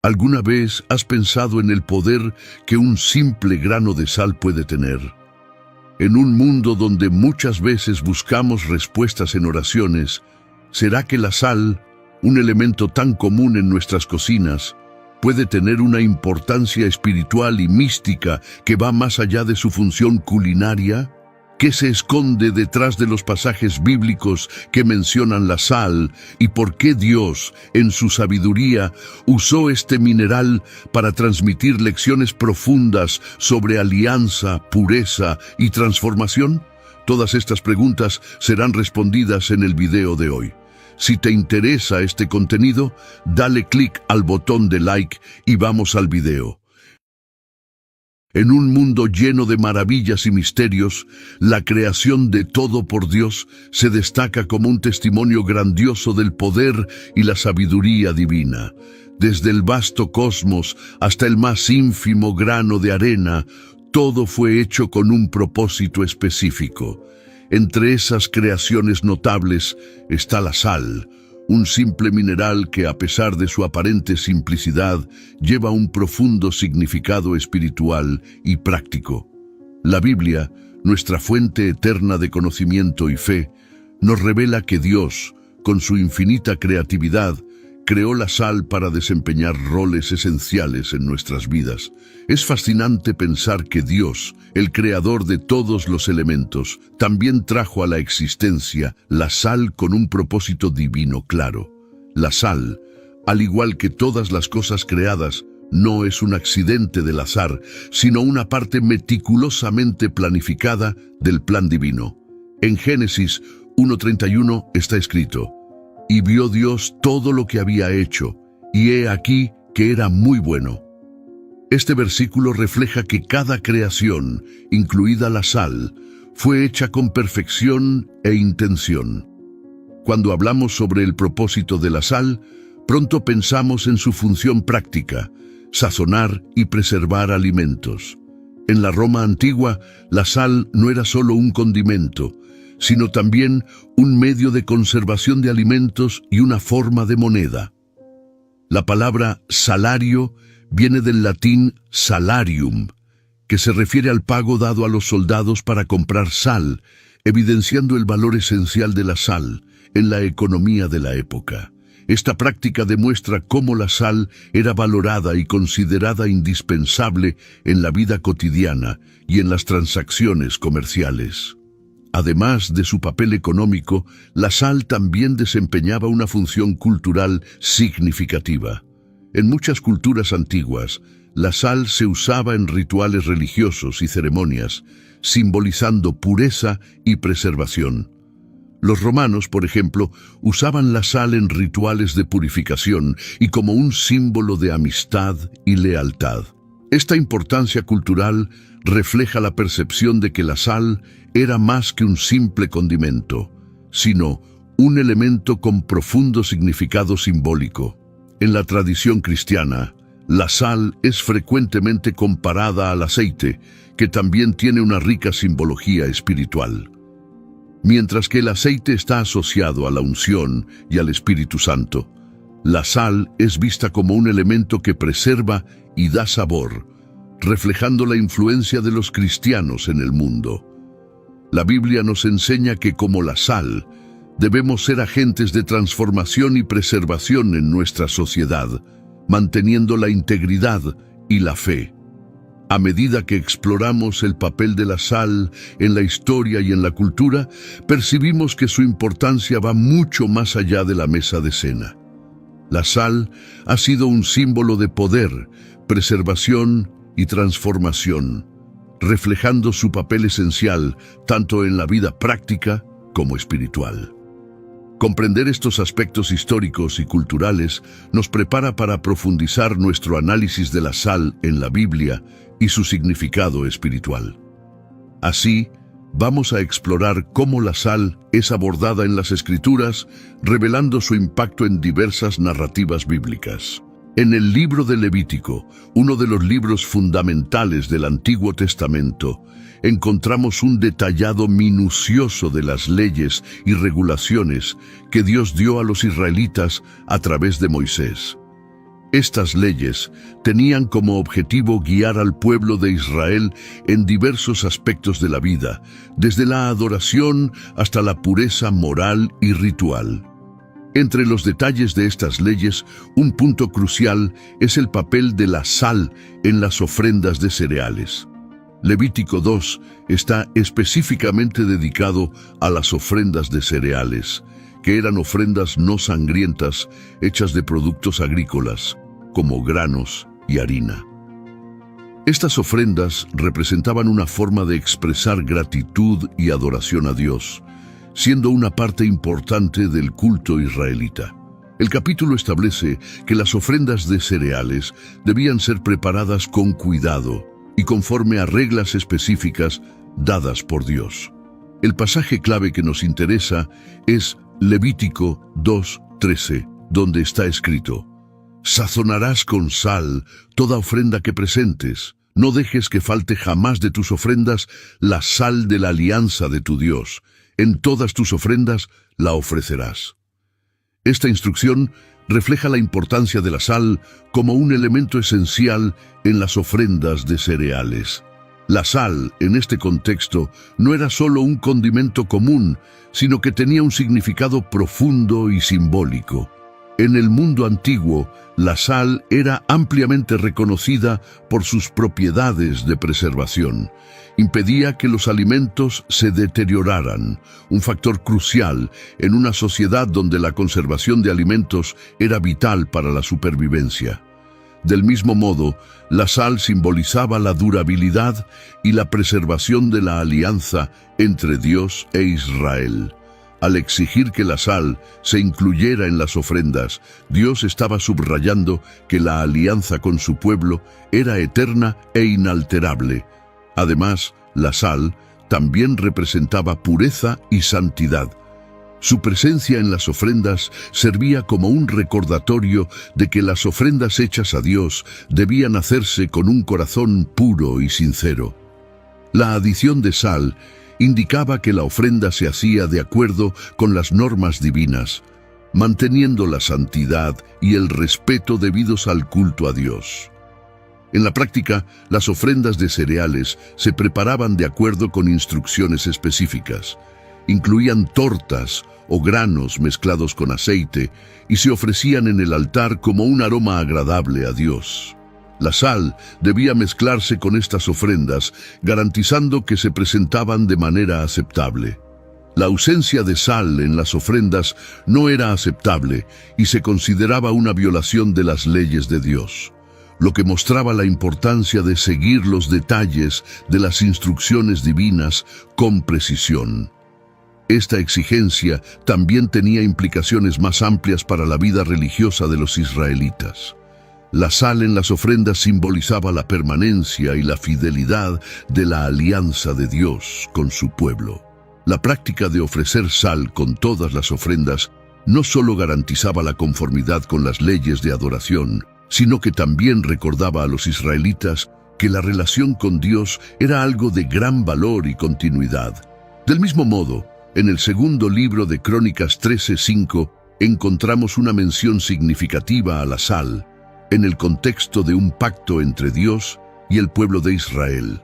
¿Alguna vez has pensado en el poder que un simple grano de sal puede tener? En un mundo donde muchas veces buscamos respuestas en oraciones, ¿será que la sal, un elemento tan común en nuestras cocinas, puede tener una importancia espiritual y mística que va más allá de su función culinaria? ¿Qué se esconde detrás de los pasajes bíblicos que mencionan la sal y por qué Dios, en su sabiduría, usó este mineral para transmitir lecciones profundas sobre alianza, pureza y transformación? Todas estas preguntas serán respondidas en el video de hoy. Si te interesa este contenido, dale clic al botón de like y vamos al video. En un mundo lleno de maravillas y misterios, la creación de todo por Dios se destaca como un testimonio grandioso del poder y la sabiduría divina. Desde el vasto cosmos hasta el más ínfimo grano de arena, todo fue hecho con un propósito específico. Entre esas creaciones notables está la sal, un simple mineral que, a pesar de su aparente simplicidad, lleva un profundo significado espiritual y práctico. La Biblia, nuestra fuente eterna de conocimiento y fe, nos revela que Dios, con su infinita creatividad, creó la sal para desempeñar roles esenciales en nuestras vidas. Es fascinante pensar que Dios, el creador de todos los elementos, también trajo a la existencia la sal con un propósito divino claro. La sal, al igual que todas las cosas creadas, no es un accidente del azar, sino una parte meticulosamente planificada del plan divino. En Génesis 1:31 está escrito: «Y vio Dios todo lo que había hecho, y he aquí que era muy bueno». Este versículo refleja que cada creación, incluida la sal, fue hecha con perfección e intención. Cuando hablamos sobre el propósito de la sal, pronto pensamos en su función práctica: sazonar y preservar alimentos. En la Roma antigua, la sal no era solo un condimento, sino también un medio de conservación de alimentos y una forma de moneda. La palabra salario viene del latín salarium, que se refiere al pago dado a los soldados para comprar sal, evidenciando el valor esencial de la sal en la economía de la época. Esta práctica demuestra cómo la sal era valorada y considerada indispensable en la vida cotidiana y en las transacciones comerciales. Además de su papel económico, la sal también desempeñaba una función cultural significativa. En muchas culturas antiguas, la sal se usaba en rituales religiosos y ceremonias, simbolizando pureza y preservación. Los romanos, por ejemplo, usaban la sal en rituales de purificación y como un símbolo de amistad y lealtad. Esta importancia cultural refleja la percepción de que la sal era más que un simple condimento, sino un elemento con profundo significado simbólico. En la tradición cristiana, la sal es frecuentemente comparada al aceite, que también tiene una rica simbología espiritual. Mientras que el aceite está asociado a la unción y al Espíritu Santo, la sal es vista como un elemento que preserva y da sabor, reflejando la influencia de los cristianos en el mundo. La Biblia nos enseña que, como la sal, debemos ser agentes de transformación y preservación en nuestra sociedad, manteniendo la integridad y la fe. A medida que exploramos el papel de la sal en la historia y en la cultura, percibimos que su importancia va mucho más allá de la mesa de cena. La sal ha sido un símbolo de poder, preservación y transformación, reflejando su papel esencial tanto en la vida práctica como espiritual. Comprender estos aspectos históricos y culturales nos prepara para profundizar nuestro análisis de la sal en la Biblia y su significado espiritual. Así, vamos a explorar cómo la sal es abordada en las Escrituras, revelando su impacto en diversas narrativas bíblicas. En el libro de Levítico, uno de los libros fundamentales del Antiguo Testamento, encontramos un detallado minucioso de las leyes y regulaciones que Dios dio a los israelitas a través de Moisés. Estas leyes tenían como objetivo guiar al pueblo de Israel en diversos aspectos de la vida, desde la adoración hasta la pureza moral y ritual. Entre los detalles de estas leyes, un punto crucial es el papel de la sal en las ofrendas de cereales. Levítico 2 está específicamente dedicado a las ofrendas de cereales, que eran ofrendas no sangrientas hechas de productos agrícolas, como granos y harina. Estas ofrendas representaban una forma de expresar gratitud y adoración a Dios, siendo una parte importante del culto israelita. El capítulo establece que las ofrendas de cereales debían ser preparadas con cuidado y conforme a reglas específicas dadas por Dios. El pasaje clave que nos interesa es Levítico 2:13, donde está escrito: «Sazonarás con sal toda ofrenda que presentes. No dejes que falte jamás de tus ofrendas la sal de la alianza de tu Dios. En todas tus ofrendas la ofrecerás». Esta instrucción refleja la importancia de la sal como un elemento esencial en las ofrendas de cereales. La sal, en este contexto, no era solo un condimento común, sino que tenía un significado profundo y simbólico. En el mundo antiguo, la sal era ampliamente reconocida por sus propiedades de preservación. Impedía que los alimentos se deterioraran, un factor crucial en una sociedad donde la conservación de alimentos era vital para la supervivencia. Del mismo modo, la sal simbolizaba la durabilidad y la preservación de la alianza entre Dios e Israel. Al exigir que la sal se incluyera en las ofrendas, Dios estaba subrayando que la alianza con su pueblo era eterna e inalterable. Además, la sal también representaba pureza y santidad. Su presencia en las ofrendas servía como un recordatorio de que las ofrendas hechas a Dios debían hacerse con un corazón puro y sincero. La adición de sal indicaba que la ofrenda se hacía de acuerdo con las normas divinas, manteniendo la santidad y el respeto debidos al culto a Dios. En la práctica, las ofrendas de cereales se preparaban de acuerdo con instrucciones específicas. Incluían tortas o granos mezclados con aceite y se ofrecían en el altar como un aroma agradable a Dios. La sal debía mezclarse con estas ofrendas, garantizando que se presentaban de manera aceptable. La ausencia de sal en las ofrendas no era aceptable y se consideraba una violación de las leyes de Dios, lo que mostraba la importancia de seguir los detalles de las instrucciones divinas con precisión. Esta exigencia también tenía implicaciones más amplias para la vida religiosa de los israelitas. La sal en las ofrendas simbolizaba la permanencia y la fidelidad de la alianza de Dios con su pueblo. La práctica de ofrecer sal con todas las ofrendas no solo garantizaba la conformidad con las leyes de adoración, sino que también recordaba a los israelitas que la relación con Dios era algo de gran valor y continuidad. Del mismo modo, en el segundo libro de Crónicas 13:5 encontramos una mención significativa a la sal, en el contexto de un pacto entre Dios y el pueblo de Israel.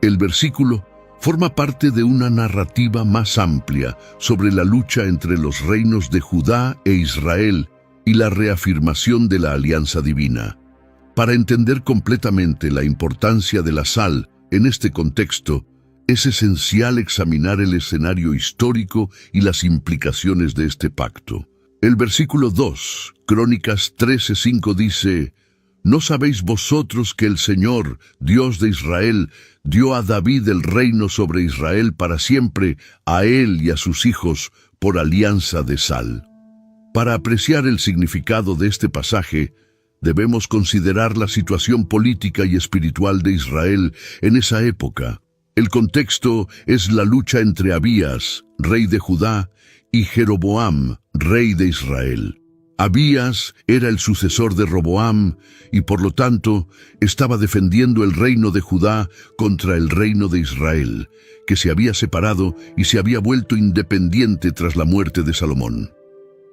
El versículo forma parte de una narrativa más amplia sobre la lucha entre los reinos de Judá e Israel y la reafirmación de la alianza divina. Para entender completamente la importancia de la sal en este contexto, es esencial examinar el escenario histórico y las implicaciones de este pacto. El versículo 2, Crónicas 13:5 dice: ¿No sabéis vosotros que el Señor, Dios de Israel, dio a David el reino sobre Israel para siempre, a él y a sus hijos, por alianza de sal? Para apreciar el significado de este pasaje, debemos considerar la situación política y espiritual de Israel en esa época. El contexto es la lucha entre Abías, rey de Judá, y Jeroboam, rey de Israel. Abías era el sucesor de Roboam y por lo tanto estaba defendiendo el reino de Judá contra el reino de Israel, que se había separado y se había vuelto independiente tras la muerte de Salomón.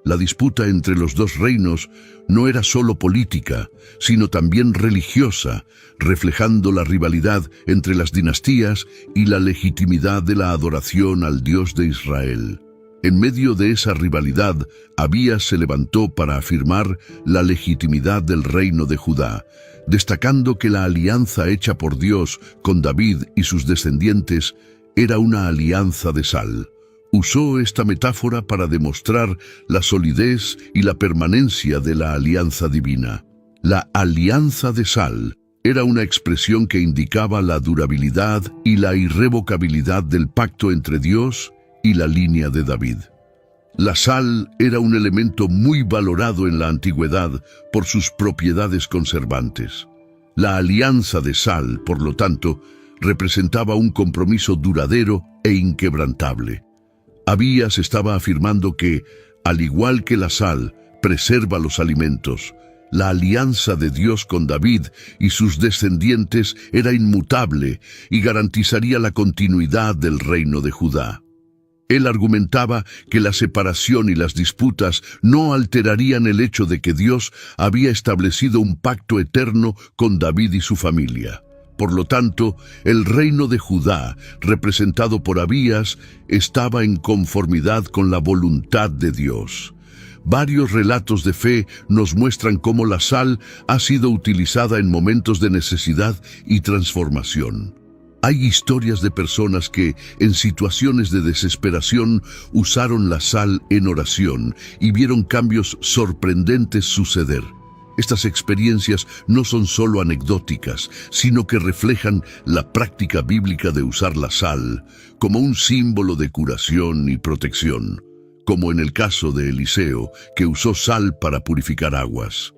La disputa entre los dos reinos no era solo política, sino también religiosa, reflejando la rivalidad entre las dinastías y la legitimidad de la adoración al Dios de Israel. En medio de esa rivalidad, Abías se levantó para afirmar la legitimidad del reino de Judá, destacando que la alianza hecha por Dios con David y sus descendientes era una alianza de sal. Usó esta metáfora para demostrar la solidez y la permanencia de la alianza divina. La alianza de sal era una expresión que indicaba la durabilidad y la irrevocabilidad del pacto entre Dios y la línea de David. La sal era un elemento muy valorado en la antigüedad por sus propiedades conservantes. La alianza de sal, por lo tanto, representaba un compromiso duradero e inquebrantable. Abías estaba afirmando que, al igual que la sal preserva los alimentos, la alianza de Dios con David y sus descendientes era inmutable y garantizaría la continuidad del reino de Judá. Él argumentaba que la separación y las disputas no alterarían el hecho de que Dios había establecido un pacto eterno con David y su familia. Por lo tanto, el reino de Judá, representado por Abías, estaba en conformidad con la voluntad de Dios. Varios relatos de fe nos muestran cómo la sal ha sido utilizada en momentos de necesidad y transformación. Hay historias de personas que, en situaciones de desesperación, usaron la sal en oración y vieron cambios sorprendentes suceder. Estas experiencias no son solo anecdóticas, sino que reflejan la práctica bíblica de usar la sal como un símbolo de curación y protección, como en el caso de Eliseo, que usó sal para purificar aguas.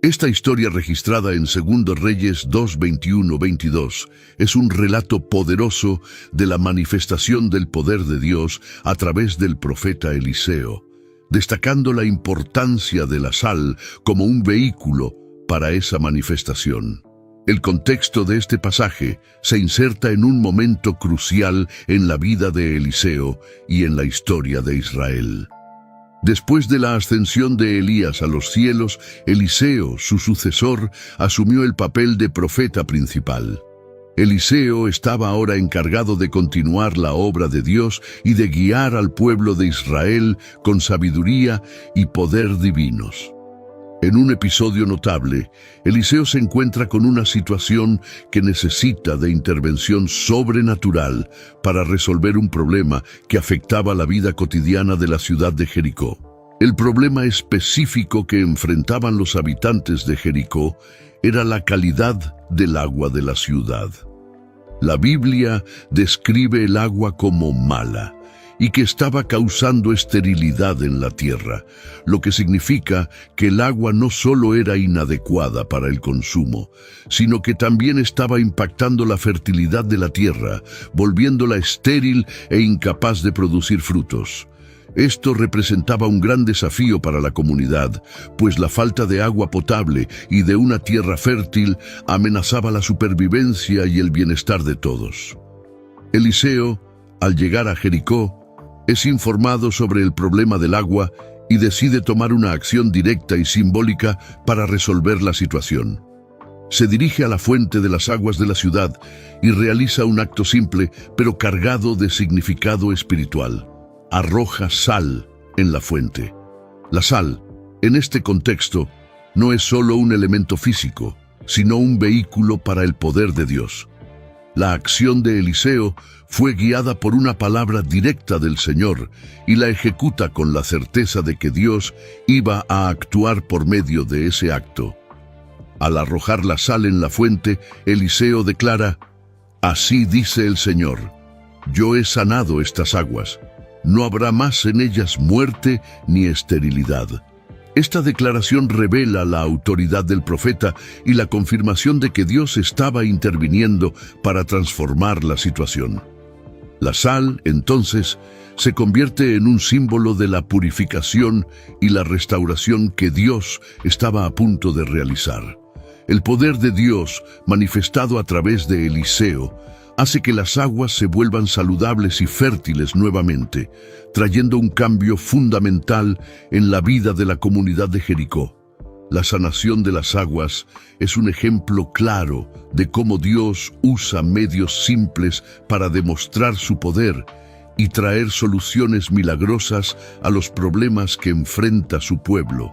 Esta historia registrada en 2 Reyes 2:21-22 es un relato poderoso de la manifestación del poder de Dios a través del profeta Eliseo, destacando la importancia de la sal como un vehículo para esa manifestación. El contexto de este pasaje se inserta en un momento crucial en la vida de Eliseo y en la historia de Israel. Después de la ascensión de Elías a los cielos, Eliseo, su sucesor, asumió el papel de profeta principal. Eliseo estaba ahora encargado de continuar la obra de Dios y de guiar al pueblo de Israel con sabiduría y poder divinos. En un episodio notable, Eliseo se encuentra con una situación que necesita de intervención sobrenatural para resolver un problema que afectaba la vida cotidiana de la ciudad de Jericó. El problema específico que enfrentaban los habitantes de Jericó era la calidad del agua de la ciudad. La Biblia describe el agua como mala y que estaba causando esterilidad en la tierra, lo que significa que el agua no solo era inadecuada para el consumo, sino que también estaba impactando la fertilidad de la tierra, volviéndola estéril e incapaz de producir frutos. Esto representaba un gran desafío para la comunidad, pues la falta de agua potable y de una tierra fértil amenazaba la supervivencia y el bienestar de todos. Eliseo, al llegar a Jericó, es informado sobre el problema del agua y decide tomar una acción directa y simbólica para resolver la situación. Se dirige a la fuente de las aguas de la ciudad y realiza un acto simple, pero cargado de significado espiritual. Arroja sal en la fuente. La sal, en este contexto, no es solo un elemento físico, sino un vehículo para el poder de Dios. La acción de Eliseo fue guiada por una palabra directa del Señor y la ejecuta con la certeza de que Dios iba a actuar por medio de ese acto. Al arrojar la sal en la fuente, Eliseo declara: «Así dice el Señor, yo he sanado estas aguas. No habrá más en ellas muerte ni esterilidad». Esta declaración revela la autoridad del profeta y la confirmación de que Dios estaba interviniendo para transformar la situación. La sal, entonces, se convierte en un símbolo de la purificación y la restauración que Dios estaba a punto de realizar. El poder de Dios, manifestado a través de Eliseo, hace que las aguas se vuelvan saludables y fértiles nuevamente, trayendo un cambio fundamental en la vida de la comunidad de Jericó. La sanación de las aguas es un ejemplo claro de cómo Dios usa medios simples para demostrar su poder y traer soluciones milagrosas a los problemas que enfrenta su pueblo.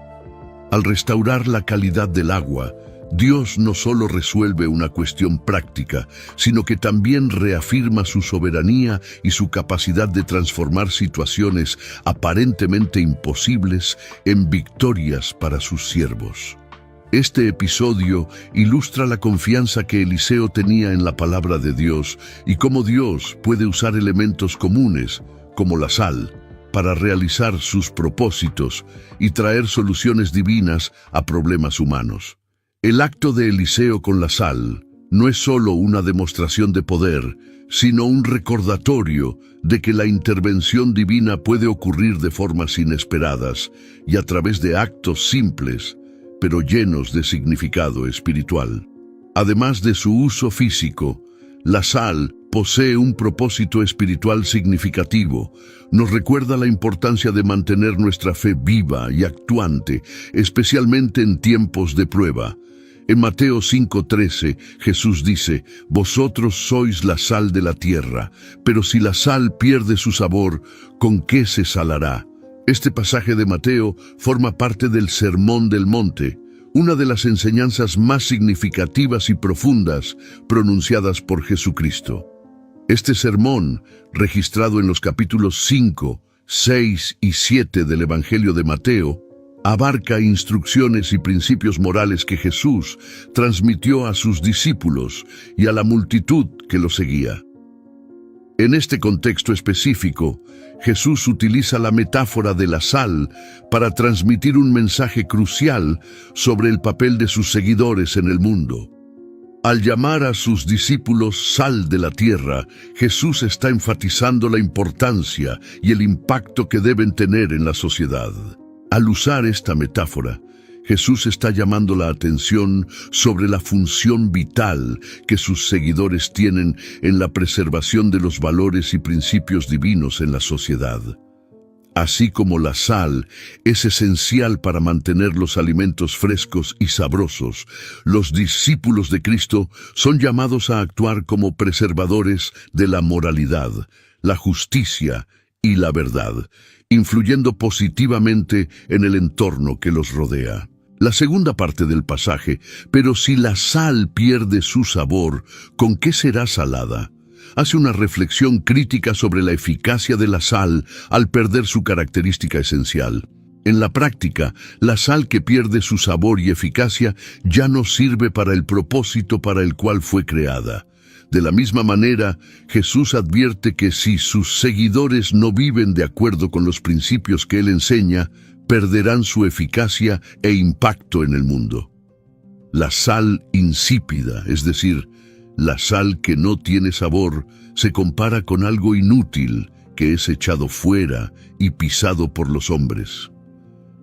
Al restaurar la calidad del agua, Dios no solo resuelve una cuestión práctica, sino que también reafirma su soberanía y su capacidad de transformar situaciones aparentemente imposibles en victorias para sus siervos. Este episodio ilustra la confianza que Eliseo tenía en la palabra de Dios y cómo Dios puede usar elementos comunes, como la sal, para realizar sus propósitos y traer soluciones divinas a problemas humanos. El acto de Eliseo con la sal no es solo una demostración de poder, sino un recordatorio de que la intervención divina puede ocurrir de formas inesperadas y a través de actos simples, pero llenos de significado espiritual. Además de su uso físico, la sal posee un propósito espiritual significativo. Nos recuerda la importancia de mantener nuestra fe viva y actuante, especialmente en tiempos de prueba. En Mateo 5:13, Jesús dice: «Vosotros sois la sal de la tierra, pero si la sal pierde su sabor, ¿con qué se salará?». Este pasaje de Mateo forma parte del Sermón del Monte, una de las enseñanzas más significativas y profundas pronunciadas por Jesucristo. Este sermón, registrado en los capítulos 5, 6 y 7 del Evangelio de Mateo, abarca instrucciones y principios morales que Jesús transmitió a sus discípulos y a la multitud que lo seguía. En este contexto específico, Jesús utiliza la metáfora de la sal para transmitir un mensaje crucial sobre el papel de sus seguidores en el mundo. Al llamar a sus discípulos sal de la tierra, Jesús está enfatizando la importancia y el impacto que deben tener en la sociedad. Al usar esta metáfora, Jesús está llamando la atención sobre la función vital que sus seguidores tienen en la preservación de los valores y principios divinos en la sociedad. Así como la sal es esencial para mantener los alimentos frescos y sabrosos, los discípulos de Cristo son llamados a actuar como preservadores de la moralidad, la justicia y la verdad, influyendo positivamente en el entorno que los rodea. La segunda parte del pasaje: «Pero si la sal pierde su sabor, ¿con qué será salada?», hace una reflexión crítica sobre la eficacia de la sal al perder su característica esencial. En la práctica, la sal que pierde su sabor y eficacia ya no sirve para el propósito para el cual fue creada. De la misma manera, Jesús advierte que si sus seguidores no viven de acuerdo con los principios que Él enseña, perderán su eficacia e impacto en el mundo. La sal insípida, es decir, la sal que no tiene sabor, se compara con algo inútil que es echado fuera y pisado por los hombres.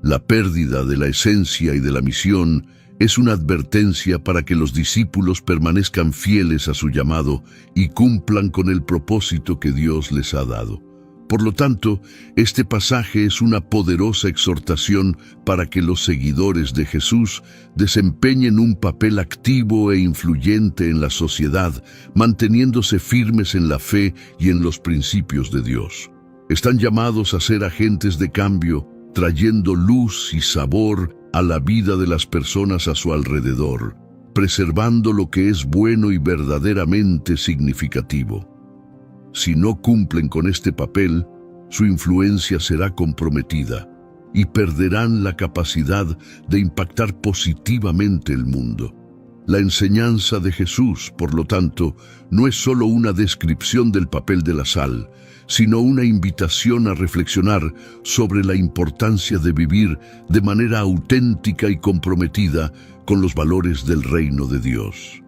La pérdida de la esencia y de la misión es una advertencia para que los discípulos permanezcan fieles a su llamado y cumplan con el propósito que Dios les ha dado. Por lo tanto, este pasaje es una poderosa exhortación para que los seguidores de Jesús desempeñen un papel activo e influyente en la sociedad, manteniéndose firmes en la fe y en los principios de Dios. Están llamados a ser agentes de cambio, trayendo luz y sabor a la vida de las personas a su alrededor, preservando lo que es bueno y verdaderamente significativo. Si no cumplen con este papel, su influencia será comprometida y perderán la capacidad de impactar positivamente el mundo. La enseñanza de Jesús, por lo tanto, no es solo una descripción del papel de la sal, sino una invitación a reflexionar sobre la importancia de vivir de manera auténtica y comprometida con los valores del reino de Dios.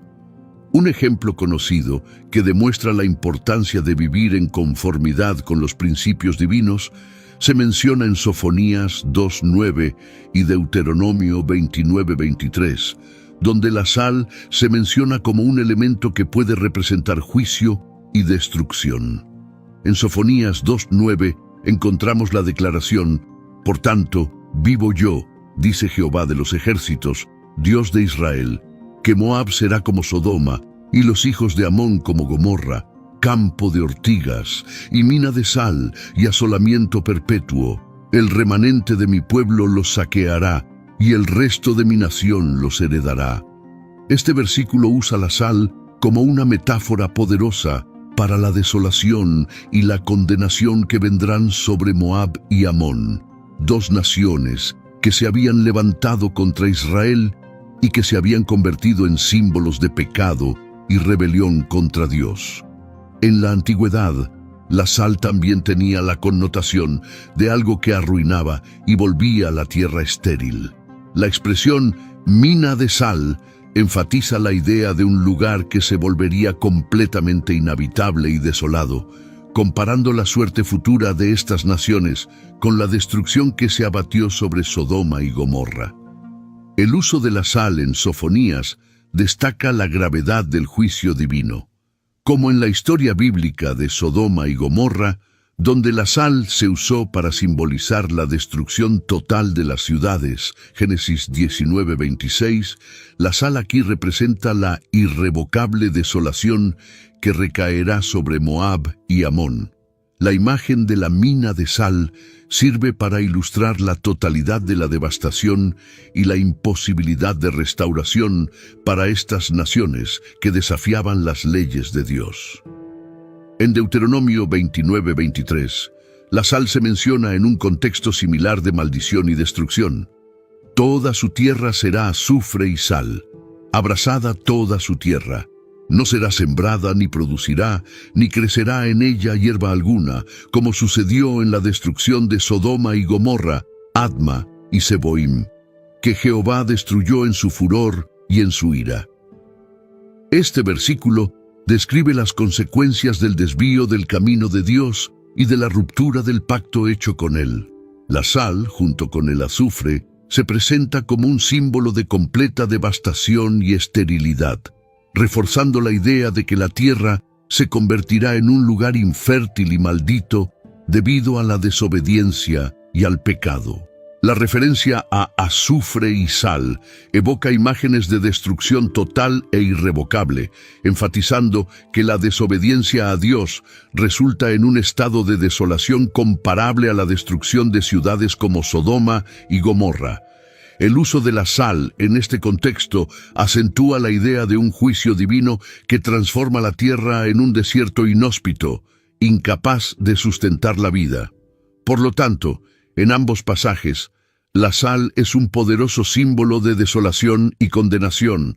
Un ejemplo conocido que demuestra la importancia de vivir en conformidad con los principios divinos se menciona en Sofonías 2:9 y Deuteronomio 29:23, donde la sal se menciona como un elemento que puede representar juicio y destrucción. En Sofonías 2:9 encontramos la declaración: «Por tanto, vivo yo, dice Jehová de los ejércitos, Dios de Israel, que Moab será como Sodoma, y los hijos de Amón como Gomorra, campo de ortigas, y mina de sal, y asolamiento perpetuo. El remanente de mi pueblo los saqueará, y el resto de mi nación los heredará». Este versículo usa la sal como una metáfora poderosa para la desolación y la condenación que vendrán sobre Moab y Amón, dos naciones que se habían levantado contra Israel y que se habían convertido en símbolos de pecado y rebelión contra Dios. En la antigüedad, la sal también tenía la connotación de algo que arruinaba y volvía a la tierra estéril. La expresión mina de sal enfatiza la idea de un lugar que se volvería completamente inhabitable y desolado, comparando la suerte futura de estas naciones con la destrucción que se abatió sobre Sodoma y Gomorra. El uso de la sal en Sofonías destaca la gravedad del juicio divino. Como en la historia bíblica de Sodoma y Gomorra, donde la sal se usó para simbolizar la destrucción total de las ciudades, Génesis 19:26, la sal aquí representa la irrevocable desolación que recaerá sobre Moab y Amón. La imagen de la mina de sal sirve para ilustrar la totalidad de la devastación y la imposibilidad de restauración para estas naciones que desafiaban las leyes de Dios. En Deuteronomio 29:23, la sal se menciona en un contexto similar de maldición y destrucción. Toda su tierra será azufre y sal, abrasada toda su tierra. No será sembrada, ni producirá, ni crecerá en ella hierba alguna, como sucedió en la destrucción de Sodoma y Gomorra, Adma y Seboim, que Jehová destruyó en su furor y en su ira. Este versículo describe las consecuencias del desvío del camino de Dios y de la ruptura del pacto hecho con Él. La sal, junto con el azufre, se presenta como un símbolo de completa devastación y esterilidad, reforzando la idea de que la tierra se convertirá en un lugar infértil y maldito debido a la desobediencia y al pecado. La referencia a azufre y sal evoca imágenes de destrucción total e irrevocable, enfatizando que la desobediencia a Dios resulta en un estado de desolación comparable a la destrucción de ciudades como Sodoma y Gomorra. El uso de la sal en este contexto acentúa la idea de un juicio divino que transforma la tierra en un desierto inhóspito, incapaz de sustentar la vida. Por lo tanto, en ambos pasajes, la sal es un poderoso símbolo de desolación y condenación,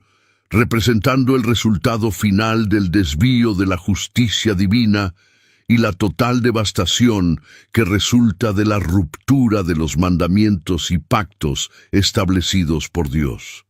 representando el resultado final del desvío de la justicia divina y la total devastación que resulta de la ruptura de los mandamientos y pactos establecidos por Dios.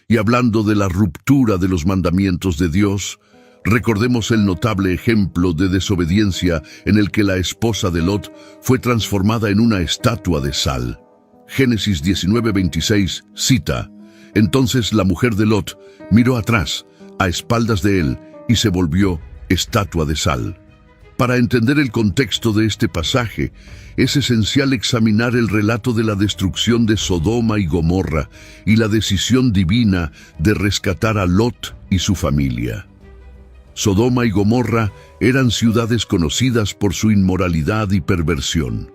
Y hablando de la ruptura de los mandamientos de Dios, recordemos el notable ejemplo de desobediencia en el que la esposa de Lot fue transformada en una estatua de sal. Génesis 19:26 cita: «Entonces la mujer de Lot miró atrás, a espaldas de él, y se volvió estatua de sal». Para entender el contexto de este pasaje, es esencial examinar el relato de la destrucción de Sodoma y Gomorra y la decisión divina de rescatar a Lot y su familia. Sodoma y Gomorra eran ciudades conocidas por su inmoralidad y perversión.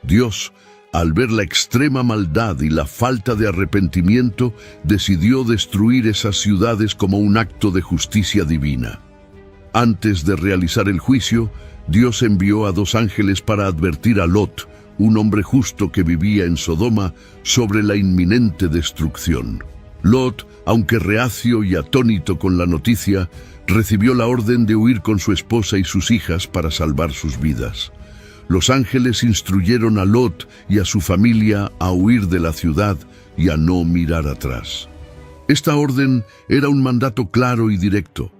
Dios, al ver la extrema maldad y la falta de arrepentimiento, decidió destruir esas ciudades como un acto de justicia divina. Antes de realizar el juicio, Dios envió a 2 ángeles para advertir a Lot, un hombre justo que vivía en Sodoma, sobre la inminente destrucción. Lot, aunque reacio y atónito con la noticia, recibió la orden de huir con su esposa y sus hijas para salvar sus vidas. Los ángeles instruyeron a Lot y a su familia a huir de la ciudad y a no mirar atrás. Esta orden era un mandato claro y directo.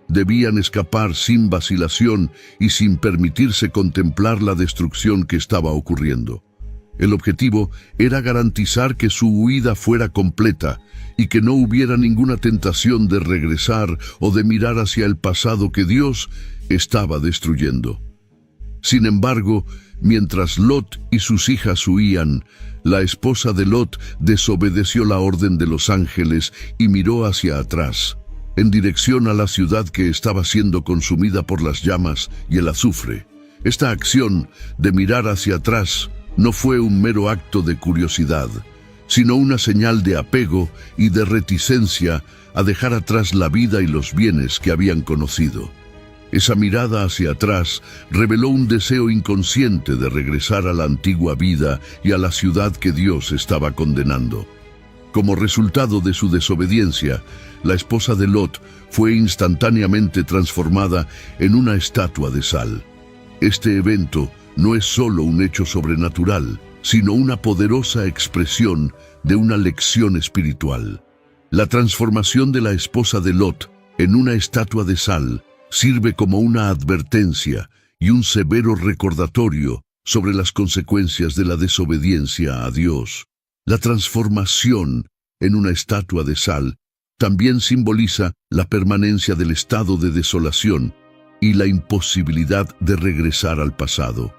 Debían escapar sin vacilación y sin permitirse contemplar la destrucción que estaba ocurriendo. El objetivo era garantizar que su huida fuera completa y que no hubiera ninguna tentación de regresar o de mirar hacia el pasado que Dios estaba destruyendo. Sin embargo, mientras Lot y sus hijas huían, la esposa de Lot desobedeció la orden de los ángeles y miró hacia atrás, en dirección a la ciudad que estaba siendo consumida por las llamas y el azufre. Esta acción de mirar hacia atrás no fue un mero acto de curiosidad, sino una señal de apego y de reticencia a dejar atrás la vida y los bienes que habían conocido. Esa mirada hacia atrás reveló un deseo inconsciente de regresar a la antigua vida y a la ciudad que Dios estaba condenando. Como resultado de su desobediencia, la esposa de Lot fue instantáneamente transformada en una estatua de sal. Este evento no es solo un hecho sobrenatural, sino una poderosa expresión de una lección espiritual. La transformación de la esposa de Lot en una estatua de sal sirve como una advertencia y un severo recordatorio sobre las consecuencias de la desobediencia a Dios. La transformación en una estatua de sal también simboliza la permanencia del estado de desolación y la imposibilidad de regresar al pasado.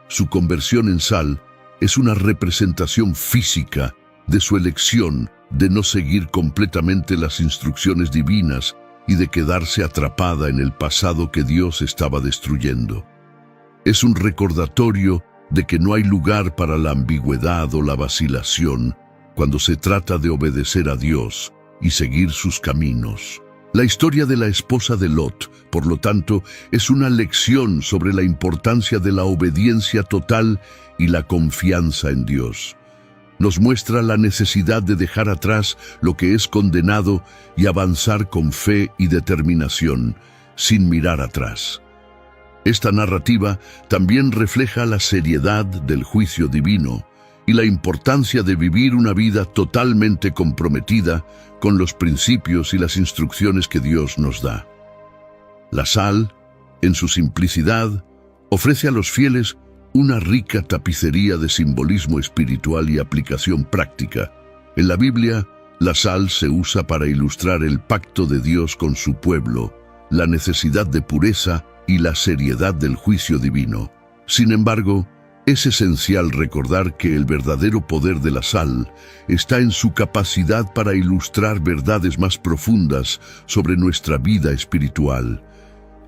Su conversión en sal es una representación física de su elección de no seguir completamente las instrucciones divinas y de quedarse atrapada en el pasado que Dios estaba destruyendo. Es un recordatorio de que no hay lugar para la ambigüedad o la vacilación cuando se trata de obedecer a Dios y seguir sus caminos. La historia de la esposa de Lot, por lo tanto, es una lección sobre la importancia de la obediencia total y la confianza en Dios. Nos muestra la necesidad de dejar atrás lo que es condenado y avanzar con fe y determinación, sin mirar atrás. Esta narrativa también refleja la seriedad del juicio divino y la importancia de vivir una vida totalmente comprometida con los principios y las instrucciones que Dios nos da. La sal, en su simplicidad, ofrece a los fieles una rica tapicería de simbolismo espiritual y aplicación práctica. En la Biblia, la sal se usa para ilustrar el pacto de Dios con su pueblo, la necesidad de pureza y la seriedad del juicio divino. Sin embargo, es esencial recordar que el verdadero poder de la sal está en su capacidad para ilustrar verdades más profundas sobre nuestra vida espiritual.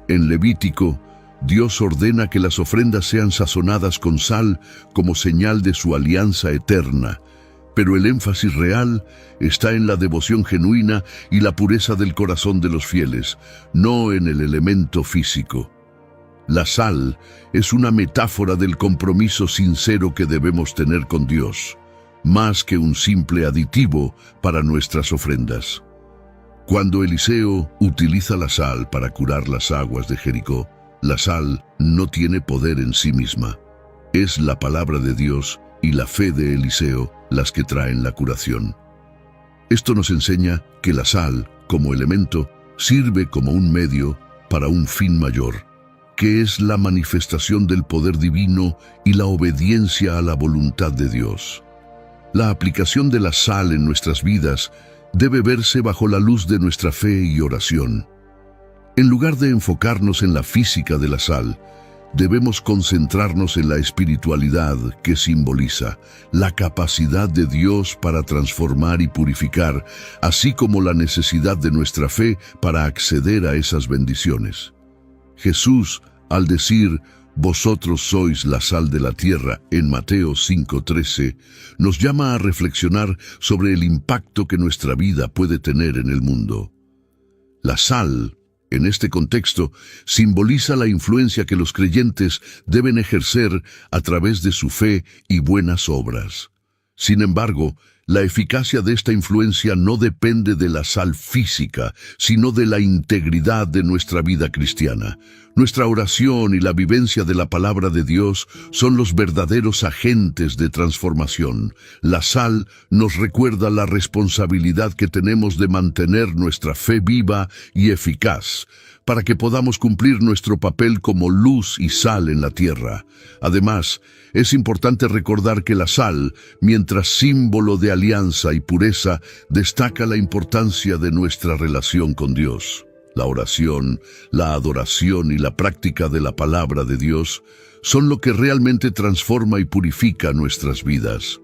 En Levítico, Dios ordena que las ofrendas sean sazonadas con sal como señal de su alianza eterna, pero el énfasis real está en la devoción genuina y la pureza del corazón de los fieles, no en el elemento físico. La sal es una metáfora del compromiso sincero que debemos tener con Dios, más que un simple aditivo para nuestras ofrendas. Cuando Eliseo utiliza la sal para curar las aguas de Jericó, la sal no tiene poder en sí misma. Es la palabra de Dios y la fe de Eliseo las que traen la curación. Esto nos enseña que la sal, como elemento, sirve como un medio para un fin mayor, que es la manifestación del poder divino y la obediencia a la voluntad de Dios. La aplicación de la sal en nuestras vidas debe verse bajo la luz de nuestra fe y oración. En lugar de enfocarnos en la física de la sal, debemos concentrarnos en la espiritualidad que simboliza la capacidad de Dios para transformar y purificar, así como la necesidad de nuestra fe para acceder a esas bendiciones. Jesús, al decir, «Vosotros sois la sal de la tierra», en Mateo 5:13, nos llama a reflexionar sobre el impacto que nuestra vida puede tener en el mundo. La sal, en este contexto, simboliza la influencia que los creyentes deben ejercer a través de su fe y buenas obras. Sin embargo, La eficacia de esta influencia no depende de la sal física, sino de la integridad de nuestra vida cristiana. Nuestra oración y la vivencia de la palabra de Dios son los verdaderos agentes de transformación. La sal nos recuerda la responsabilidad que tenemos de mantener nuestra fe viva y eficaz, para que podamos cumplir nuestro papel como luz y sal en la tierra. Además, es importante recordar que la sal, mientras símbolo de alianza y pureza, destaca la importancia de nuestra relación con Dios. La oración, la adoración y la práctica de la palabra de Dios son lo que realmente transforma y purifica nuestras vidas.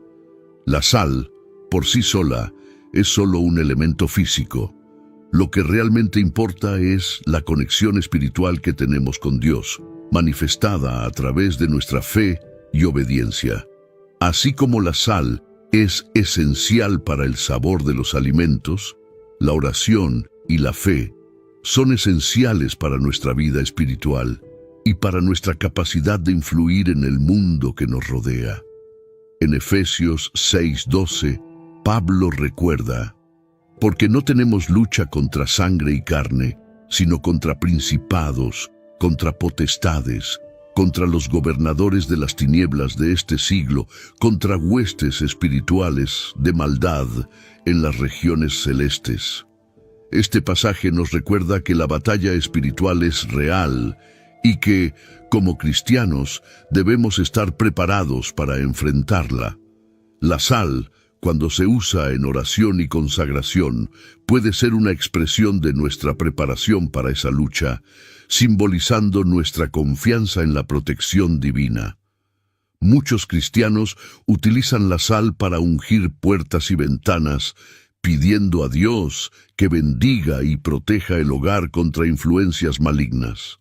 La sal, por sí sola, es solo un elemento físico. Lo que realmente importa es la conexión espiritual que tenemos con Dios, manifestada a través de nuestra fe y obediencia. Así como la sal es esencial para el sabor de los alimentos, la oración y la fe son esenciales para nuestra vida espiritual y para nuestra capacidad de influir en el mundo que nos rodea. En Efesios 6:12, Pablo recuerda: porque no tenemos lucha contra sangre y carne, sino contra principados, contra potestades, contra los gobernadores de las tinieblas de este siglo, contra huestes espirituales de maldad en las regiones celestes. Este pasaje nos recuerda que la batalla espiritual es real y que, como cristianos, debemos estar preparados para enfrentarla. La sal, cuando se usa en oración y consagración, puede ser una expresión de nuestra preparación para esa lucha, simbolizando nuestra confianza en la protección divina. Muchos cristianos utilizan la sal para ungir puertas y ventanas, pidiendo a Dios que bendiga y proteja el hogar contra influencias malignas.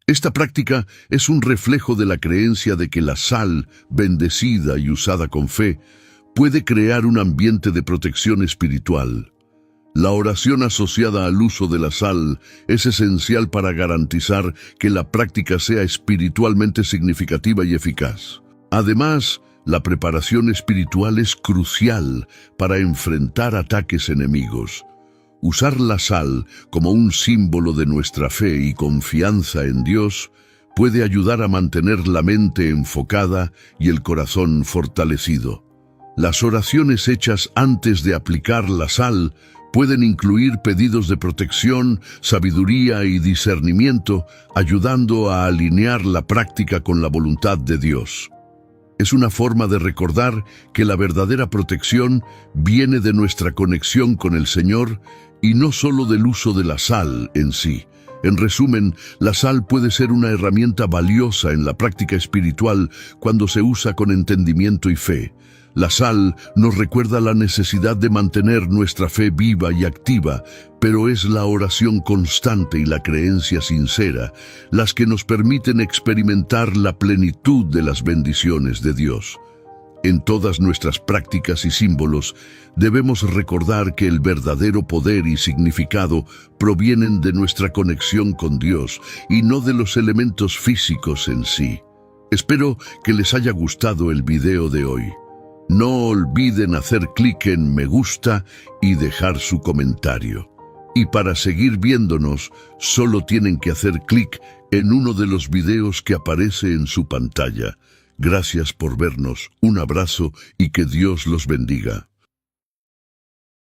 Esta práctica es un reflejo de la creencia de que la sal, bendecida y usada con fe, puede crear un ambiente de protección espiritual. La oración asociada al uso de la sal es esencial para garantizar que la práctica sea espiritualmente significativa y eficaz. Además, la preparación espiritual es crucial para enfrentar ataques enemigos. Usar la sal como un símbolo de nuestra fe y confianza en Dios puede ayudar a mantener la mente enfocada y el corazón fortalecido. Las oraciones hechas antes de aplicar la sal pueden incluir pedidos de protección, sabiduría y discernimiento, ayudando a alinear la práctica con la voluntad de Dios. Es una forma de recordar que la verdadera protección viene de nuestra conexión con el Señor y no solo del uso de la sal en sí. En resumen, la sal puede ser una herramienta valiosa en la práctica espiritual cuando se usa con entendimiento y fe. La sal nos recuerda la necesidad de mantener nuestra fe viva y activa, pero es la oración constante y la creencia sincera las que nos permiten experimentar la plenitud de las bendiciones de Dios. En todas nuestras prácticas y símbolos, debemos recordar que el verdadero poder y significado provienen de nuestra conexión con Dios y no de los elementos físicos en sí. Espero que les haya gustado el video de hoy. No olviden hacer clic en me gusta y dejar su comentario. Y para seguir viéndonos, solo tienen que hacer clic en uno de los videos que aparece en su pantalla. Gracias por vernos, un abrazo y que Dios los bendiga.